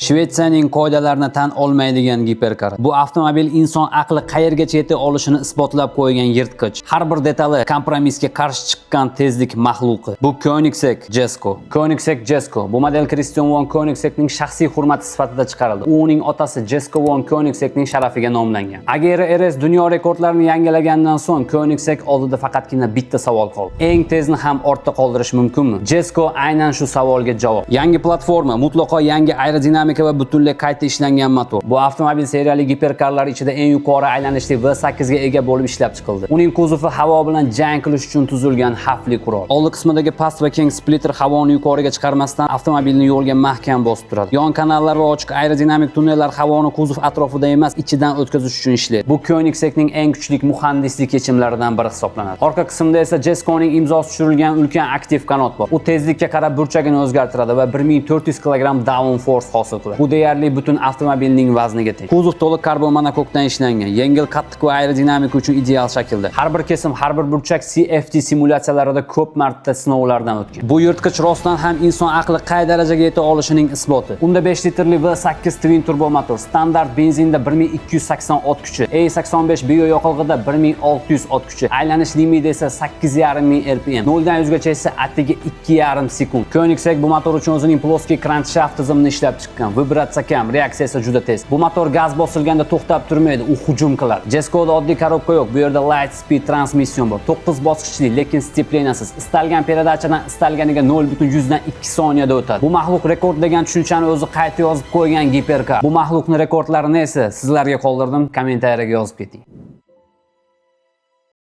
Shvetsiyaning qoidalarini tan olmaydigan giperkar. Bu avtomobil inson aqli qayergacha yeta olishini isbotlab qo'ygan yirtqich. Har bir detali kompromissga qarshi chiqqan tezlik maxluqi. Bu Koenigsegg Jesko. Koenigsegg Jesko. Bu model Christian von Koenigseggning shaxsiy hurmati sifatida chiqarildi. U uning otasi Jesko von Koenigseggning sharafiga nomlangan. Agera RS dunyo rekordlarini yangilagandan so'ng Koenigsegg oldida faqatgina bitta savol qoldi. Eng tezni ham ortda qoldirish mumkinmi? Jesko aynan shu savolga javob. Yangi platforma, mutlaqo yangi aerodinamika va butunlay qayta ishlangan motor. Bu avtomobil seriyali giperkarlar ichida eng yuqori aylanishli V8 ga ega bo'lib ishlab chiqildi. Uning kuzovi havo bilan jang qilish uchun tuzilgan xavfli qurol. Oldi qismidagi past va keng splitter havoni yuqoriga chiqarmasdan avtomobilni yo'lga mahkam bosib turadi. Yon kanallar va ochiq aerodinamik tunnellar havoni kuzov atrofida emas, ichidan o'tkazish uchun ishlaydi. Bu Koenigseggning eng kuchli muhandislik yechimlaridan biri hisoblanadi. Orqa qismda esa Jeskoning imzosi tushirilgan ulkan aktiv kanot bor. U tezlikka qarab burchagini o'zgartiradi va 1400 kg downforce hosil qiladi. Bu deyarli butun avtomobilning vazniga teng. Kuzov to'liq karbon monokokdan ishlangan, yengil, qattiq va aerodinamika uchun ideal shaklda. Har bir kesim, har bir burchak CFD simulyatsiyalarida ko'p marta sinovlardan o'tgan. Bu yirtqich rostdan ham inson aqli qay darajaga yeta olishining isboti. Unda 5 litrli V8 twin turbo motor, standart benzinda 1280 ot kuchi, E85 bio yoqilg'ida 1600 ot kuchi, aylanish limiti esa 8500 rpm. 0 dan 100 gacha esa atigi 2,5 sekund. Koenigsegg bu motor uchun o'zining ploskiy kranshaft tizimini ishlab chiqqan. Vibratsiya kam, reaksiya esa juda tez. Bu motor gaz bosilganda to'xtab turmaydi, u hujum qiladi. Jeskoda oddiy korobka yo'q, bu yerda light speed transmission bor. 9 bosqichli, lekin steplenasiz. Istalgan peredachadan istalganiga 0.100 dan 2 soniyada o'tadi. Bu maxluq rekord degan tushunchani o'zi qayta yozib qo'ygan giperkar. Bu maxluqning rekordlarini esa sizlarga qoldirdim, kommentariyaga yozib keting.